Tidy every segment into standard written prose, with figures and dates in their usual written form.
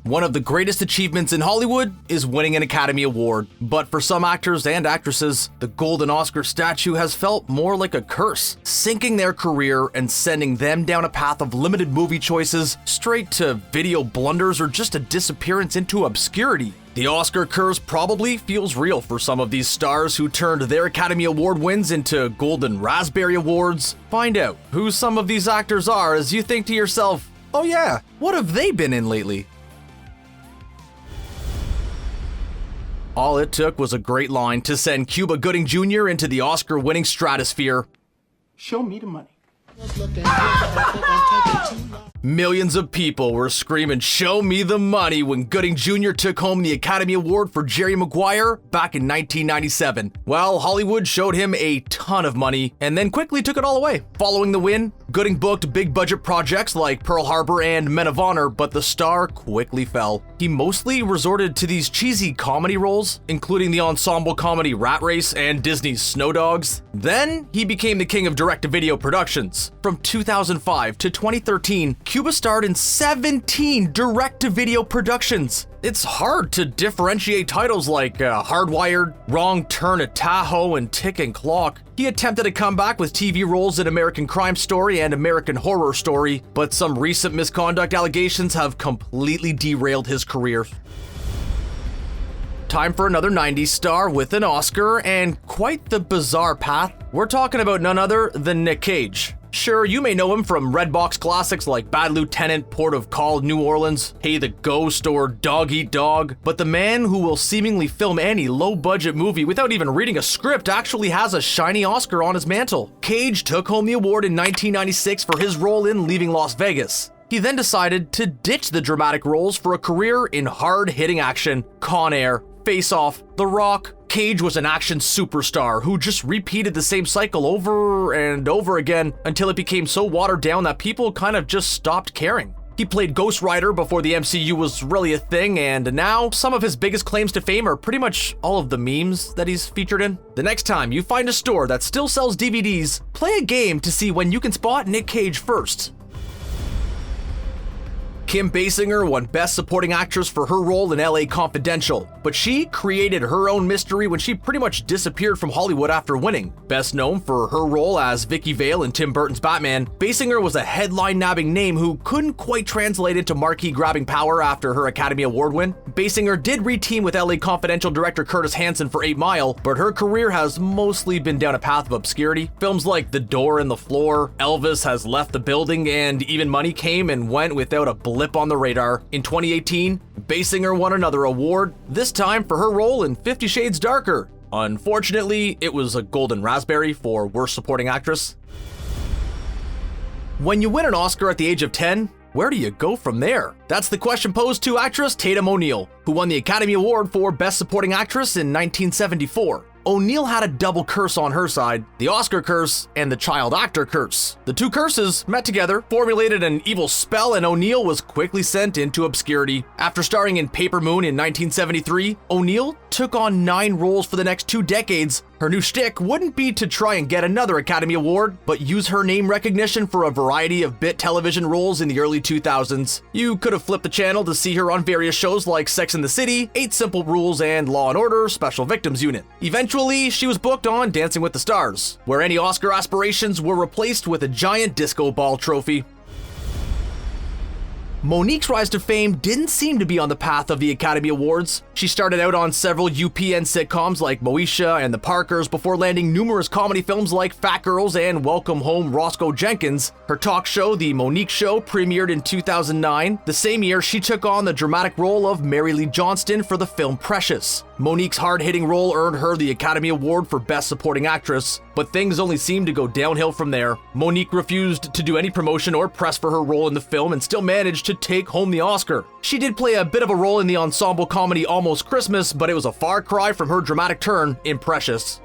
One of the greatest achievements in Hollywood is winning an Academy Award, but for some actors and actresses, the Golden Oscar statue has felt more like a curse, sinking their career and sending them down a path of limited movie choices, straight to video blunders or just a disappearance into obscurity. The Oscar curse probably feels real for some of these stars who turned their Academy Award wins into Golden Raspberry Awards. Find out who some of these actors are as you think to yourself, oh yeah, what have they been in lately? All it took was a great line to send Cuba Gooding Jr. into the Oscar-winning stratosphere. Show me the money. Millions of people were screaming, "Show me the money," when Gooding Jr. took home the Academy Award for Jerry Maguire back in 1997. Well, Hollywood showed him a ton of money and then quickly took it all away. Following the win, Gooding booked big budget projects like Pearl Harbor and Men of Honor, but the star quickly fell. He mostly resorted to these cheesy comedy roles, including the ensemble comedy Rat Race and Disney's Snow Dogs. Then he became the king of direct-to-video productions. From 2005 to 2013, Cuba starred in 17 direct-to-video productions. It's hard to differentiate titles like Hardwired, Wrong Turn at Tahoe, and Ticking Clock. He attempted a comeback with TV roles in American Crime Story and American Horror Story, but some recent misconduct allegations have completely derailed his career. Time for another 90s star with an Oscar and quite the bizarre path. We're talking about none other than Nick Cage. Sure, you may know him from Redbox classics like Bad Lieutenant, Port of Call, New Orleans, Hey the Ghost, or Dog Eat Dog, but the man who will seemingly film any low-budget movie without even reading a script actually has a shiny Oscar on his mantle. Cage took home the award in 1996 for his role in Leaving Las Vegas. He then decided to ditch the dramatic roles for a career in hard-hitting action, Con Air, Face Off, The Rock. Cage was an action superstar who just repeated the same cycle over and over again until it became so watered down that people kind of just stopped caring. He played Ghost Rider before the MCU was really a thing, and now some of his biggest claims to fame are pretty much all of the memes that he's featured in. The next time you find a store that still sells DVDs, play a game to see when you can spot Nick Cage first. Kim Basinger won Best Supporting Actress for her role in LA Confidential, but she created her own mystery when she pretty much disappeared from Hollywood after winning. Best known for her role as Vicky Vale in Tim Burton's Batman, Basinger was a headline-nabbing name who couldn't quite translate into marquee-grabbing power after her Academy Award win. Basinger did re-team with LA Confidential director Curtis Hanson for 8 Mile, but her career has mostly been down a path of obscurity. Films like The Door and the Floor, Elvis Has Left the Building, and Even Money came and went without a blip on the radar. In 2018, Basinger won another award, this time for her role in 50 Shades Darker. Unfortunately, it was a Golden Raspberry for Worst Supporting Actress. When you win an Oscar at the age of 10, where do you go from there? That's the question posed to actress Tatum O'Neal, who won the Academy Award for Best Supporting Actress in 1974. O'Neal had a double curse on her side, the Oscar curse and the child actor curse. The two curses met together, formulated an evil spell, and O'Neal was quickly sent into obscurity. After starring in Paper Moon in 1973, O'Neal took on 9 roles for the next 2 decades. Her new shtick wouldn't be to try and get another Academy Award, but use her name recognition for a variety of bit television roles in the early 2000s. You could have flipped the channel to see her on various shows like Sex and the City, 8 Simple Rules, and Law & Order Special Victims Unit. Eventually, she was booked on Dancing with the Stars, where any Oscar aspirations were replaced with a giant disco ball trophy. Monique's rise to fame didn't seem to be on the path of the Academy Awards. She started out on several UPN sitcoms like Moesha and The Parkers before landing numerous comedy films like Fat Girls and Welcome Home Roscoe Jinkens. Her talk show, The Monique Show, premiered in 2009. The same year, she took on the dramatic role of Mary Lee Johnston for the film Precious. Monique's hard-hitting role earned her the Academy Award for Best Supporting Actress, but things only seemed to go downhill from there. Monique refused to do any promotion or press for her role in the film and still managed to take home the Oscar. She did play a bit of a role in the ensemble comedy Almost Christmas, but it was a far cry from her dramatic turn in Precious.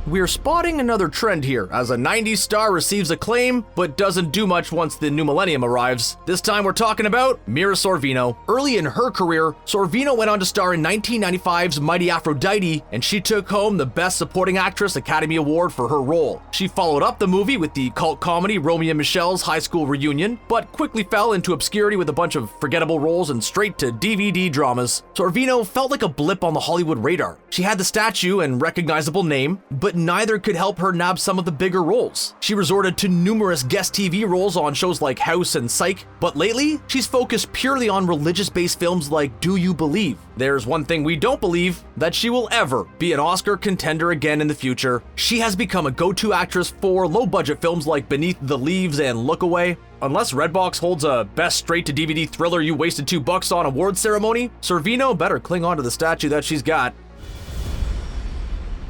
We're spotting another trend here, as a 90s star receives acclaim, but doesn't do much once the new millennium arrives. This time we're talking about Mira Sorvino. Early in her career, Sorvino went on to star in 1995's Mighty Aphrodite, and she took home the Best Supporting Actress Academy Award for her role. She followed up the movie with the cult comedy Romeo and Michelle's High School Reunion, but quickly fell into obscurity with a bunch of forgettable roles and straight to DVD dramas. Sorvino felt like a blip on the Hollywood radar. She had the statue and recognizable name, but neither could help her nab some of the bigger roles. She resorted to numerous guest TV roles on shows like House and Psych, but lately, she's focused purely on religious-based films like Do You Believe? There's one thing we don't believe, that she will ever be an Oscar contender again in the future. She has become a go-to actress for low-budget films like Beneath the Leaves and Look Away. Unless Redbox holds a best straight-to-DVD thriller you wasted $2 on award ceremony, Sorvino better cling on to the statue that she's got.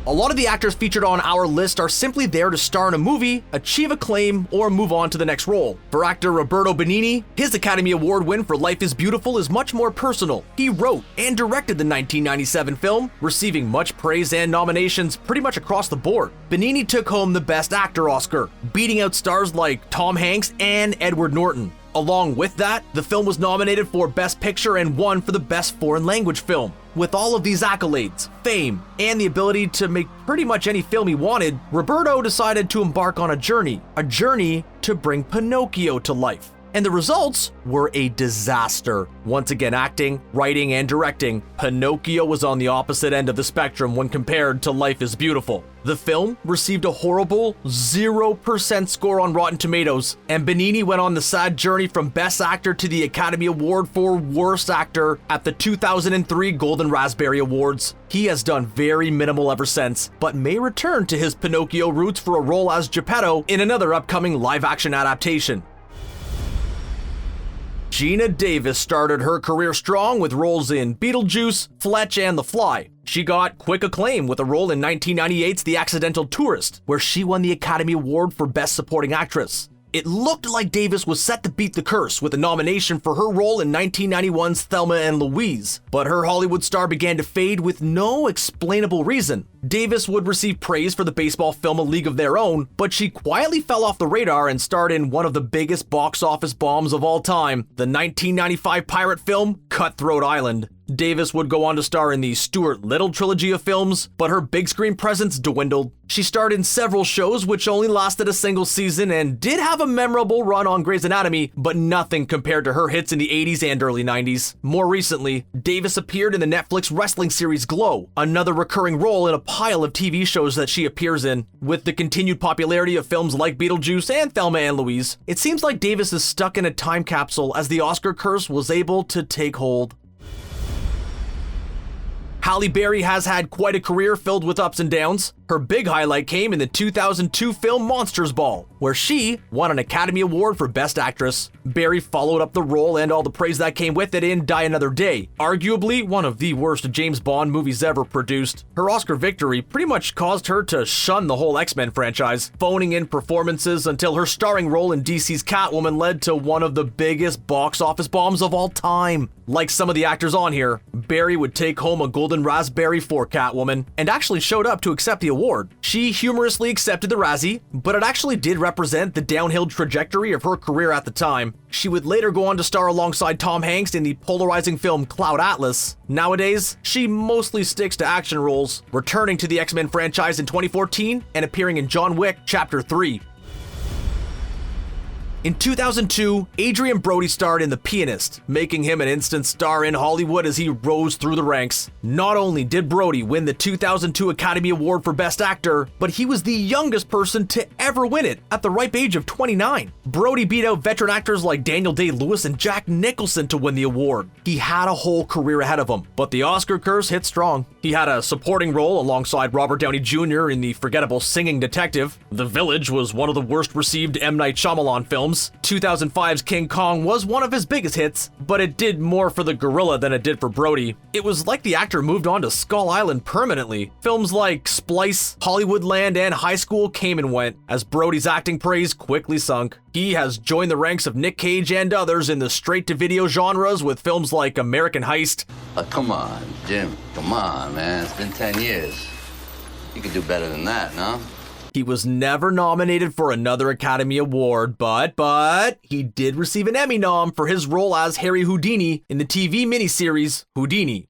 A lot of the actors featured on our list are simply there to star in a movie, achieve acclaim, or move on to the next role. For actor Roberto Benigni, his Academy Award win for Life is Beautiful is much more personal. He wrote and directed the 1997 film, receiving much praise and nominations pretty much across the board. Benigni took home the Best Actor Oscar, beating out stars like Tom Hanks and Edward Norton. Along with that, the film was nominated for Best Picture and won for the Best Foreign Language Film. With all of these accolades, fame, and the ability to make pretty much any film he wanted, Roberto decided to embark on a journey to bring Pinocchio to life. And the results were a disaster. Once again, acting, writing, and directing, Pinocchio was on the opposite end of the spectrum when compared to Life is Beautiful. The film received a horrible 0% score on Rotten Tomatoes, and Benigni went on the sad journey from Best Actor to the Academy Award for Worst Actor at the 2003 Golden Raspberry Awards. He has done very minimal ever since, but may return to his Pinocchio roots for a role as Geppetto in another upcoming live-action adaptation. Geena Davis started her career strong with roles in Beetlejuice, Fletch, and The Fly. She got quick acclaim with a role in 1998's The Accidental Tourist, where she won the Academy Award for Best Supporting Actress. It looked like Davis was set to beat the curse with a nomination for her role in 1991's Thelma and Louise, but her Hollywood star began to fade with no explainable reason. Davis would receive praise for the baseball film A League of Their Own, but she quietly fell off the radar and starred in one of the biggest box office bombs of all time, the 1995 pirate film Cutthroat Island. Davis would go on to star in the Stuart Little trilogy of films, but her big screen presence dwindled. She starred in several shows which only lasted a single season and did have a memorable run on Grey's Anatomy, but nothing compared to her hits in the 80s and early 90s. More recently, Davis appeared in the Netflix wrestling series Glow, another recurring role in a pile of TV shows that she appears in. With the continued popularity of films like Beetlejuice and Thelma and Louise, it seems like Davis is stuck in a time capsule as the Oscar curse was able to take hold. Halle Berry has had quite a career filled with ups and downs. Her big highlight came in the 2002 film Monsters Ball, where she won an Academy Award for Best Actress. Berry followed up the role and all the praise that came with it in Die Another Day, arguably one of the worst James Bond movies ever produced. Her Oscar victory pretty much caused her to shun the whole X-Men franchise, phoning in performances until her starring role in DC's Catwoman led to one of the biggest box office bombs of all time. Like some of the actors on here, Berry would take home a Golden Raspberry for Catwoman, and actually showed up to accept the award. She humorously accepted the Razzie, but it actually did represent the downhill trajectory of her career at the time. She would later go on to star alongside Tom Hanks in the polarizing film Cloud Atlas. Nowadays, she mostly sticks to action roles, returning to the X-Men franchise in 2014 and appearing in John Wick Chapter 3. In 2002, Adrien Brody starred in The Pianist, making him an instant star in Hollywood as he rose through the ranks. Not only did Brody win the 2002 Academy Award for Best Actor, but he was the youngest person to ever win it at the ripe age of 29. Brody beat out veteran actors like Daniel Day-Lewis and Jack Nicholson to win the award. He had a whole career ahead of him, but the Oscar curse hit strong. He had a supporting role alongside Robert Downey Jr. in the forgettable Singing Detective. The Village was one of the worst received M. Night Shyamalan films. 2005's King Kong was one of his biggest hits, but it did more for the gorilla than it did for Brody. It was like the actor moved on to Skull Island permanently. Films like Splice, Hollywoodland, and High School came and went, as Brody's acting praise quickly sunk. He has joined the ranks of Nick Cage and others in the straight-to-video genres with films like American Heist. Come on, Jim. Come on, man. It's been 10 years. You could do better than that, no? He was never nominated for another Academy Award, but he did receive an Emmy nom for his role as Harry Houdini in the TV miniseries Houdini.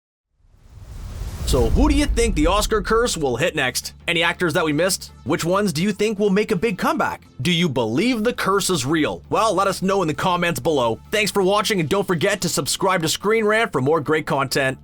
So who do you think the Oscar curse will hit next? Any actors that we missed? Which ones do you think will make a big comeback? Do you believe the curse is real? Well, let us know in the comments below. Thanks for watching, and don't forget to subscribe to ScreenRant for more great content.